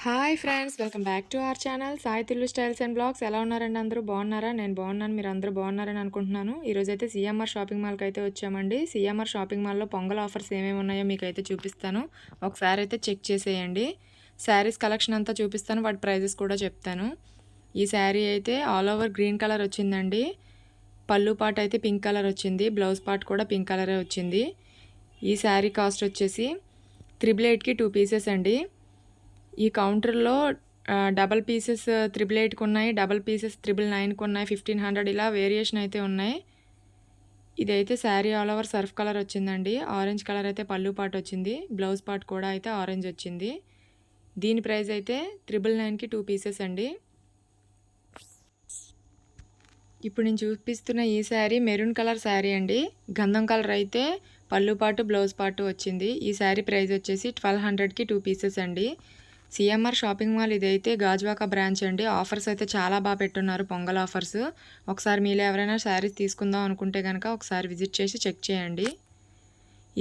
Hi friends, welcome back to our channel Sai Tillu styles and blogs. ఎలా ఉన్నారండి? అందరూ బాగున్నారా? నేను బాగున్నాను, మీరు అందరూ బాగున్నారని అనుకుంటున్నాను. ఈరోజైతే సిఎంఆర్ షాపింగ్ మాల్కి అయితే వచ్చామండి. సిఎంఆర్ షాపింగ్ మాల్లో పొంగల్ ఆఫర్స్ ఏమేమి ఉన్నాయో మీకు అయితే చూపిస్తాను. ఒకసారి అయితే చెక్ చేసేయండి. శారీస్ కలెక్షన్ అంతా చూపిస్తాను, వాటి ప్రైజెస్ కూడా చెప్తాను. ఈ శారీ అయితే ఆల్ ఓవర్ గ్రీన్ కలర్ వచ్చిందండి. పళ్ళు పార్ట్ అయితే పింక్ కలర్ వచ్చింది, బ్లౌజ్ పార్ట్ కూడా పింక్ కలరే వచ్చింది. ఈ శారీ కాస్ట్ వచ్చేసి 888కి 2 పీసెస్ అండి. ఈ కౌంటర్లో డబల్ పీసెస్ 888కి ఉన్నాయి, డబల్ పీసెస్ 999కి ఉన్నాయి, 1500 ఇలా వేరియేషన్ అయితే ఉన్నాయి. ఇదైతే sari all over Surf colour వచ్చిందండి. ఆరెంజ్ కలర్ అయితే పళ్ళు పార్ట్ వచ్చింది, బ్లౌజ్ పార్ట్ కూడా అయితే ఆరెంజ్ వచ్చింది. దీని ప్రైస్ అయితే 999కి 2 పీసెస్ అండి. ఇప్పుడు నేను చూపిస్తున్న ఈ శారీ మెరూన్ కలర్ శారీ అండి. గంధం కలర్ అయితే పళ్ళు పాటు బ్లౌజ్ పాటు వచ్చింది. ఈ శారీ ప్రైస్ వచ్చేసి 1200కి 2 పీసెస్ అండి. సిఎంఆర్ షాపింగ్ మాల్ ఇదైతే గాజువాక బ్రాంచ్ అండి. ఆఫర్స్ అయితే చాలా బాగా పెట్టున్నారు, పొంగల్ ఆఫర్స్. ఒకసారి మీలో ఎవరైనా శారీస్ తీసుకుందాం అనుకుంటే కనుక ఒకసారి విజిట్ చేసి చెక్ చేయండి.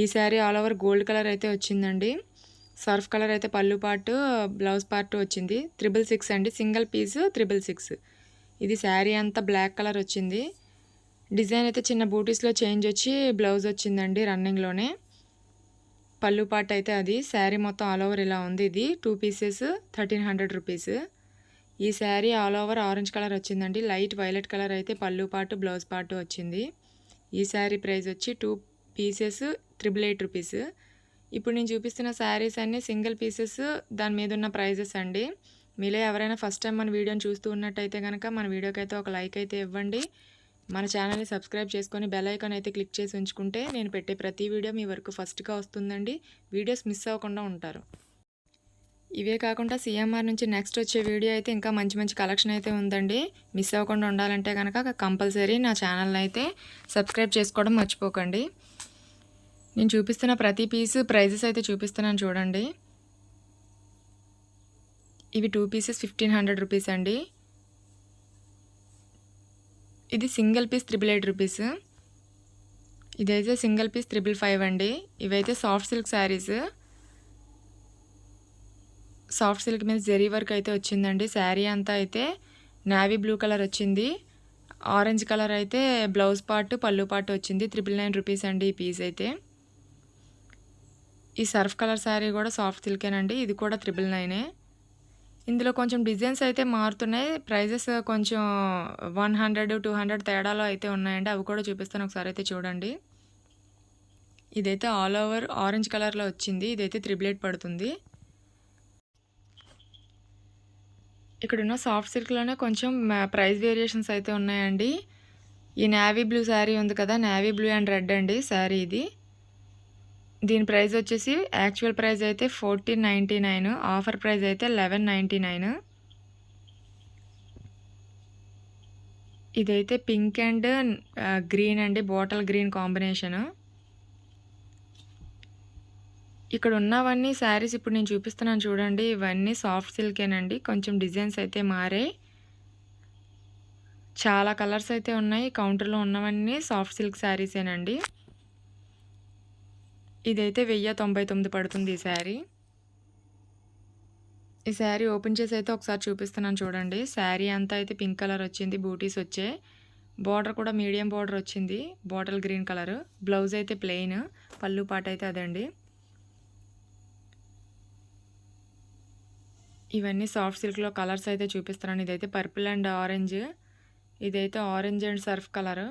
ఈ sari all over gold colour అయితే వచ్చిందండి. సర్ఫ్ కలర్ అయితే పళ్ళు పాటు బ్లౌజ్ పార్ట్ వచ్చింది. 666 అండి, సింగిల్ పీస్ 666. ఇది శారీ అంతా బ్లాక్ కలర్ వచ్చింది. డిజైన్ అయితే చిన్న బూటీస్లో చేంజ్ వచ్చి బ్లౌజ్ వచ్చిందండి రన్నింగ్లోనే. పళ్ళు పార్ట్ అయితే అది. శారీ మొత్తం ఆల్ ఓవర్ ఇలా ఉంది. ఇది 2 పీసెస్ 1300 రూపీస్. ఈ sari all over orange colour వచ్చిందండి. లైట్ వైలెట్ కలర్ అయితే పళ్ళు పార్ట్ బ్లౌజ్ పార్ట్ వచ్చింది. ఈ శారీ ప్రైస్ వచ్చి 2 పీసెస్ 888 రూపీస్. ఇప్పుడు నేను చూపిస్తున్న శారీస్ అన్నీ సింగిల్ పీసెస్, దాని మీద ఉన్న ప్రైజెస్ అండి. మీలో ఎవరైనా ఫస్ట్ టైం మన వీడియోని చూస్తూ ఉన్నట్టయితే కనుక మన వీడియోకి అయితే ఒక లైక్ అయితే ఇవ్వండి. మన ఛానల్ని సబ్స్క్రైబ్ చేసుకొని బెల్ ఐకాన్ అయితే క్లిక్ చేసి ఉంచుకుంటే నేను పెట్టే ప్రతి వీడియో మీ వరకు ఫస్ట్గా వస్తుందండి. వీడియోస్ మిస్ అవ్వకుండా ఉంటారు. ఇవే కాకుండా సిఎంఆర్ నుంచి నెక్స్ట్ వచ్చే వీడియో అయితే ఇంకా మంచి మంచి కలెక్షన్ అయితే ఉందండి. మిస్ అవ్వకుండా ఉండాలంటే కనుక కంపల్సరీ నా ఛానల్ని అయితే సబ్స్క్రైబ్ చేసుకోవడం మర్చిపోకండి. నేను చూపిస్తున్న ప్రతి పీసు ప్రైజెస్ అయితే చూపిస్తున్నాను చూడండి. ఇవి 2 పీసెస్ 1500 రూపీస్ అండి. ఇది సింగిల్ పీస్ 888 రూపీస్. ఇదైతే సింగిల్ పీస్ 555 అండి. ఇవైతే soft silk saris. Soft silk మీద జెరీ వర్క్ అయితే వచ్చిందండి. శారీ అంతా అయితే నావీ బ్లూ కలర్ వచ్చింది. ఆరెంజ్ కలర్ అయితే బ్లౌజ్ పార్ట్ పళ్ళు పార్ట్ వచ్చింది. 999 రూపీస్ అండి ఈ పీస్ అయితే. ఈ సర్ఫ్ కలర్ శారీ కూడా సాఫ్ట్ సిల్కేనండి. ఇది కూడా 999. ఇందులో కొంచెం డిజైన్స్ అయితే మారుతున్నాయి. ప్రైజెస్ కొంచెం 100 200 తేడాలో అయితే ఉన్నాయండి. అవి కూడా చూపిస్తాను, ఒకసారి అయితే చూడండి. ఇదైతే ఆల్ ఓవర్ ఆరెంజ్ కలర్లో వచ్చింది. ఇదైతే 888 పడుతుంది. ఇక్కడున్న సాఫ్ట్ సిల్క్లోనే కొంచెం ప్రైస్ వేరియేషన్స్ అయితే ఉన్నాయండి. ఈ నావీ బ్లూ శారీ ఉంది కదా, నావీ బ్లూ అండ్ రెడ్ అండి శారీ ఇది. దీని ప్రైస్ వచ్చేసి యాక్చువల్ ప్రైస్ అయితే 1499, ఆఫర్ ప్రైస్ అయితే 1199. ఇదైతే పింక్ అండ్ గ్రీన్ అండి, బాటిల్ గ్రీన్ కాంబినేషన్. ఇక్కడ ఉన్నవన్నీ శారీస్ ఇప్పుడు నేను చూపిస్తున్నాను చూడండి. ఇవన్నీ సాఫ్ట్ సిల్కేనండి. కొంచెం డిజైన్స్ అయితే మారాయి. చాలా కలర్స్ అయితే ఉన్నాయి. కౌంటర్లో ఉన్నవన్నీ సాఫ్ట్ సిల్క్ శారీసేనండి. ఇదైతే 1099 పడుతుంది ఈ శారీ. ఈ శారీ ఓపెన్ చేసి అయితే ఒకసారి చూపిస్తున్నాను చూడండి. శారీ అంతా అయితే పింక్ కలర్ వచ్చింది, బూటీస్ వచ్చాయి. బార్డర్ కూడా మీడియం బార్డర్ వచ్చింది, బాటిల్ గ్రీన్ కలర్. బ్లౌజ్ అయితే ప్లెయిన్, పళ్ళు పాట అయితే అదండి. ఇవన్నీ సాఫ్ట్ సిల్క్లో కలర్స్ అయితే చూపిస్తున్నాను. ఇదైతే పర్పుల్ అండ్ ఆరెంజ్, ఇదైతే ఆరెంజ్ అండ్ సర్ఫ్ కలర్.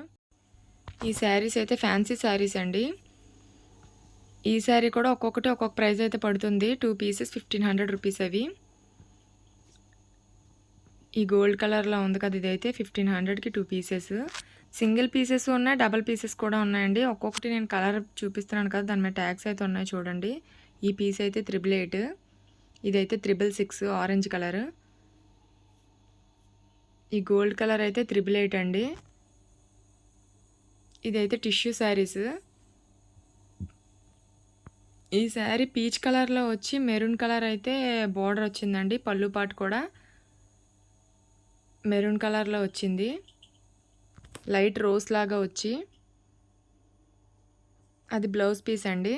ఈ శారీస్ అయితే ఫ్యాన్సీ శారీస్ అండి. ఈ శారీ కూడా ఒక్కొక్కటి ఒక్కొక్క ప్రైస్ అయితే పడుతుంది. 2 పీసెస్ 1500 రూపీస్ అవి. ఈ గోల్డ్ కలర్లో ఉంది కదా, ఇదైతే 1500కి 2 పీసెస్. సింగిల్ పీసెస్ ఉన్నాయి, డబల్ పీసెస్ కూడా ఉన్నాయండి. ఒక్కొక్కటి నేను కలర్ చూపిస్తున్నాను కదా, దాని మీద ట్యాగ్స్ అయితే ఉన్నాయి చూడండి. ఈ పీస్ అయితే 888, ఇదైతే 666 ఆరెంజ్ కలర్. ఈ గోల్డ్ కలర్ అయితే 888 అండి. ఇదైతే టిష్యూ శారీస్. ఈ శారీ పీచ్ కలర్లో వచ్చి మెరూన్ కలర్ అయితే బార్డర్ వచ్చిందండి. పళ్ళు పాటు కూడా మెరూన్ కలర్లో వచ్చింది, లైట్ రోజ్ లాగా వచ్చి. అది బ్లౌజ్ పీస్ అండి.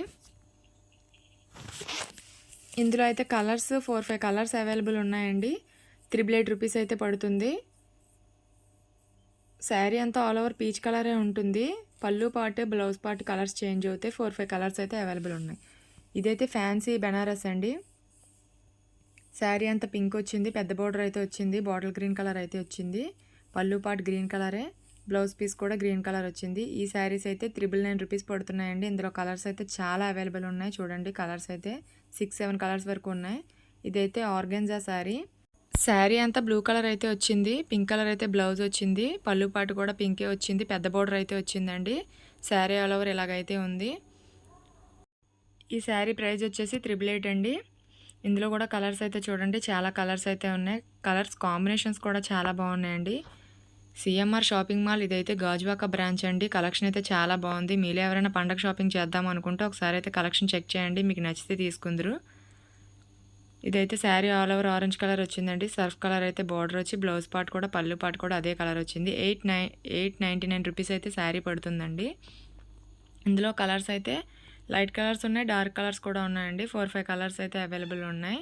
ఇందులో అయితే కలర్స్ 4, 5 కలర్స్ అవైలబుల్ ఉన్నాయండి. 888 రూపీస్ అయితే పడుతుంది. శారీ అంతా ఆల్ ఓవర్ పీచ్ కలరే ఉంటుంది. పళ్ళు part, blouse part colours change అవుతాయి. 4, 5 కలర్స్ అయితే అవైలబుల్ ఉన్నాయి. ఇదైతే ఫ్యాన్సీ బెనారస్ అండి. శారీ అంతా పింక్ వచ్చింది. పెద్ద బోర్డర్ అయితే వచ్చింది. బాటిల్ గ్రీన్ కలర్ అయితే వచ్చింది. పళ్ళు పార్ట్ గ్రీన్ కలరే. బ్లౌజ్ పీస్ కూడా గ్రీన్ కలర్ వచ్చింది. ఈ శారీస్ అయితే 999 రూపీస్ పడుతున్నాయండి. ఇందులో కలర్స్ అయితే చాలా అవైలబుల్ ఉన్నాయి. చూడండి కలర్స్ అయితే 6, 7 కలర్స్ వరకు ఉన్నాయి. ఇదైతే ఆర్గెన్జా శారీ. శారీ అంతా బ్లూ కలర్ అయితే వచ్చింది. పింక్ కలర్ అయితే బ్లౌజ్ వచ్చింది. పళ్ళు పాటు కూడా పింకే వచ్చింది. పెద్ద బోర్డర్ అయితే వచ్చిందండి. శారీ ఆల్ ఓవర్ ఇలాగైతే ఉంది. ఈ శారీ ప్రైస్ వచ్చేసి 888 అండి. ఇందులో కూడా కలర్స్ అయితే చూడండి చాలా కలర్స్ అయితే ఉన్నాయి. కలర్స్ కాంబినేషన్స్ కూడా చాలా బాగున్నాయండి. సిఎంఆర్ షాపింగ్ మాల్ ఇదైతే గాజువాక బ్రాంచ్ అండి. కలెక్షన్ అయితే చాలా బాగుంది. మీలో ఎవరైనా పండగ షాపింగ్ చేద్దాం అనుకుంటే ఒకసారి అయితే కలెక్షన్ చెక్ చేయండి. మీకు నచ్చితే తీసుకుందరు. ఇదైతే sari all over orange colour వచ్చిందండి. సర్ఫ్ కలర్ అయితే బార్డర్ వచ్చి బ్లౌజ్ పార్ట్ కూడా పళ్ళు పార్ట్ కూడా అదే కలర్ వచ్చింది. 899 రూపీస్ అయితే శారీ పడుతుందండి. ఇందులో కలర్స్ అయితే లైట్ కలర్స్ ఉన్నాయి, డార్క్ కలర్స్ కూడా ఉన్నాయండి. 4, 5 కలర్స్ అయితే అవైలబుల్ ఉన్నాయి.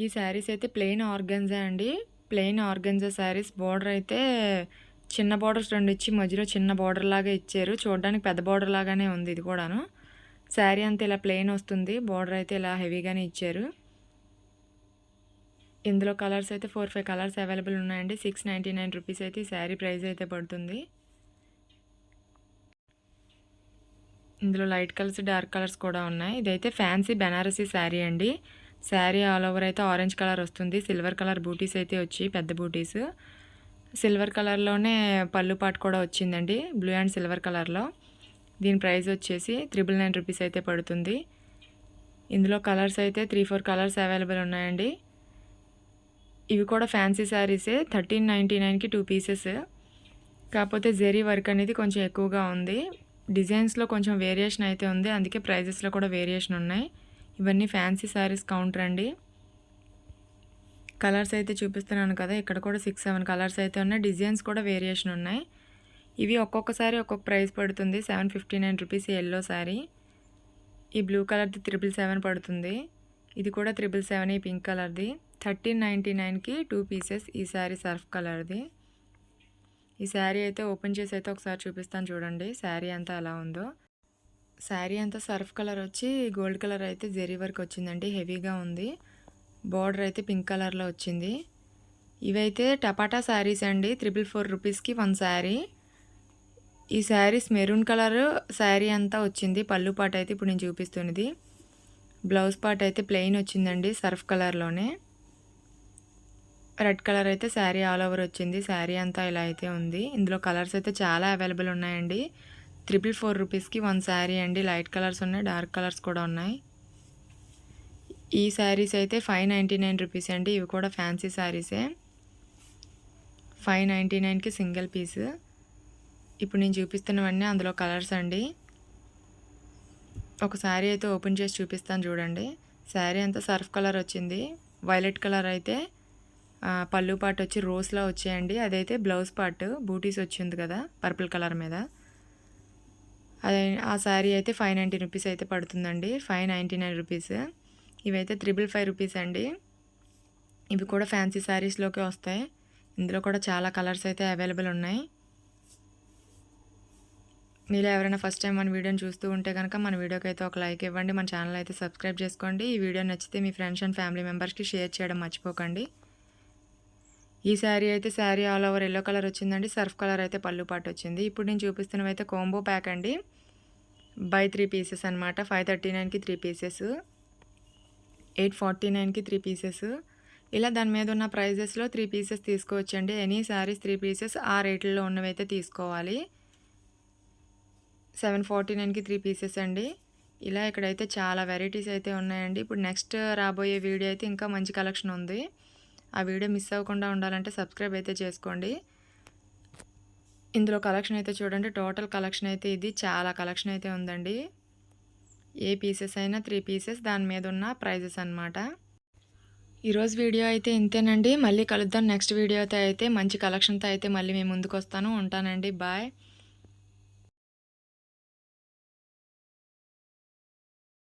ఈ శారీస్ అయితే ప్లెయిన్ ఆర్గెన్జా అండి. Plain organza saris. బార్డర్ అయితే చిన్న బార్డర్స్ 2 ఇచ్చి మధ్యలో చిన్న బార్డర్ లాగా ఇచ్చారు. చూడడానికి పెద్ద బార్డర్ లాగానే ఉంది ఇది కూడాను. శారీ అంతా ఇలా ప్లెయిన్ వస్తుంది. బార్డర్ అయితే ఇలా హెవీగానే ఇచ్చారు. ఇందులో కలర్స్ అయితే 4, 5 కలర్స్ అవైలబుల్ ఉన్నాయండి. 699 రూపీస్ అయితే ఈ శారీ ప్రైస్ అయితే పడుతుంది. ఇందులో లైట్ కలర్స్, డార్క్ కలర్స్ కూడా ఉన్నాయి. ఇదైతే ఫ్యాన్సీ బెనారసీ శారీ అండి. శారీ ఆల్ ఓవర్ అయితే ఆరెంజ్ కలర్ వస్తుంది. సిల్వర్ కలర్ బూటీస్ అయితే వచ్చి పెద్ద బూటీస్. సిల్వర్ కలర్లోనే పళ్ళు పాటు కూడా వచ్చిందండి. బ్లూ అండ్ సిల్వర్ కలర్లో. దీని ప్రైస్ వచ్చేసి 999 రూపీస్ అయితే పడుతుంది. ఇందులో కలర్స్ అయితే 3, 4 కలర్స్ అవైలబుల్ ఉన్నాయండి. ఇవి కూడా ఫ్యాన్సీ శారీసే. 1399కి 2 పీసెస్. కాకపోతే జెరీ వర్క్ అనేది కొంచెం ఎక్కువగా ఉంది. డిజైన్స్లో కొంచెం వేరియేషన్ అయితే ఉంది. అందుకే ప్రైజెస్లో కూడా వేరియేషన్ ఉన్నాయి. ఇవన్నీ ఫ్యాన్సీ శారీస్ కౌంటర్ అండి. కలర్స్ అయితే చూపిస్తున్నాను కదా, ఇక్కడ కూడా 6, 7 కలర్స్ అయితే ఉన్నాయి. డిజైన్స్ కూడా వేరియేషన్ ఉన్నాయి. ఇవి ఒక్కొక్కసారి ఒక్కొక్క ప్రైస్ పడుతుంది. 759 రూపీస్ ఎల్లో శారీ. ఈ బ్లూ కలర్ది 777 పడుతుంది. ఇది కూడా 777 ఈ పింక్ కలర్ది. 1399కి 2 పీసెస్ ఈ శారీ సర్ఫ్ కలర్ది. ఈ శారీ అయితే ఓపెన్ చేసి అయితే ఒకసారి చూపిస్తాను చూడండి శారీ అంతా ఎలా ఉందో. శారీ అంతా సర్ఫ్ కలర్ వచ్చి గోల్డ్ కలర్ అయితే జెరీ వర్క్ వచ్చిందండి. హెవీగా ఉంది. బార్డర్ అయితే పింక్ కలర్లో వచ్చింది. ఇవైతే టపాటా శారీస్ అండి. 444 రూపీస్కి 1 శారీ. ఈ శారీస్ మెరూన్ కలర్ శారీ అంతా వచ్చింది. పళ్ళు పాట అయితే ఇప్పుడు నేను చూపిస్తున్నది. బ్లౌజ్ పార్ట్ అయితే ప్లెయిన్ వచ్చిందండి సర్ఫ్ కలర్లోనే. రెడ్ కలర్ అయితే శారీ ఆల్ ఓవర్ వచ్చింది. శారీ అంతా ఇలా అయితే ఉంది. ఇందులో కలర్స్ అయితే చాలా అవైలబుల్ ఉన్నాయండి. 444 రూపీస్కి 1 శారీ అండి. లైట్ కలర్స్ ఉన్నాయి, డార్క్ కలర్స్ కూడా ఉన్నాయి. ఈ శారీస్ అయితే 599 రూపీస్ అండి. ఇవి కూడా ఫ్యాన్సీ శారీసే. 599కి సింగిల్ పీస్. ఇప్పుడు నేను చూపిస్తున్నవన్నీ అందులో కలర్స్ అండి. ఒక శారీ అయితే ఓపెన్ చేసి చూపిస్తాను చూడండి. శారీ అంతా సర్ఫ్ కలర్ వచ్చింది. వైలెట్ కలర్ అయితే పళ్ళు పార్ట్ వచ్చి రోస్లా వచ్చాయండి. అదైతే బ్లౌజ్ పార్ట్ బూటీస్ వచ్చింది కదా పర్పుల్ కలర్ మీద. అదే ఆ శారీ అయితే 590 రూపీస్ అయితే పడుతుందండి. 599 రూపీస్. ఇవైతే 555 రూపీస్ అండి. ఇవి కూడా ఫ్యాన్సీ శారీస్లోకి వస్తాయి. ఇందులో కూడా చాలా కలర్స్ అయితే అవైలబుల్ ఉన్నాయి. మీరు ఎవరైనా ఫస్ట్ టైం మన వీడియోని చూస్తూ ఉంటే కనుక మన వీడియోకి అయితే ఒక లైక్ ఇవ్వండి. మన ఛానల్ అయితే సబ్స్క్రైబ్ చేసుకోండి. ఈ వీడియో నచ్చితే మీ ఫ్రెండ్స్ అండ్ ఫ్యామిలీ మెంబర్స్కి షేర్ చేయడం మర్చిపోకండి. ఈ శారీ అయితే sari all over yellow colour వచ్చిందండి. సర్ఫ్ కలర్ అయితే పళ్ళు పాటు వచ్చింది. ఇప్పుడు నేను చూపిస్తున్నవి అయితే కాంబో ప్యాక్ అండి. బై 3 పీసెస్ అనమాట. 539కి 3 పీసెస్, 849కి 3 పీసెస్. ఇలా దాని మీద ఉన్న ప్రైజెస్లో 3 పీసెస్ తీసుకోవచ్చండి. ఎనీ శారీస్ 3 పీసెస్ ఆ రేట్లలో ఉన్నవైతే తీసుకోవాలి. 749కి 3 పీసెస్ అండి. ఇలా ఇక్కడైతే చాలా వెరైటీస్ అయితే ఉన్నాయండి. ఇప్పుడు నెక్స్ట్ రాబోయే వీడియో అయితే ఇంకా మంచి కలెక్షన్ ఉంది. ఆ వీడియో మిస్ అవ్వకుండా ఉండాలంటే సబ్స్క్రైబ్ అయితే చేసుకోండి. ఇందులో కలెక్షన్ అయితే చూడండి. టోటల్ కలెక్షన్ అయితే ఇది చాలా కలెక్షన్ అయితే ఉందండి. ఏ పీసెస్ అయినా 3 పీసెస్ దాని మీద ఉన్న ప్రైజెస్ అనమాట. ఈరోజు వీడియో అయితే ఇంతేనండి. మళ్ళీ కలుద్దాం నెక్స్ట్ వీడియోతో. అయితే మంచి కలెక్షన్తో అయితే మళ్ళీ మేము ముందుకు వస్తాను. ఉంటానండి. బాయ్.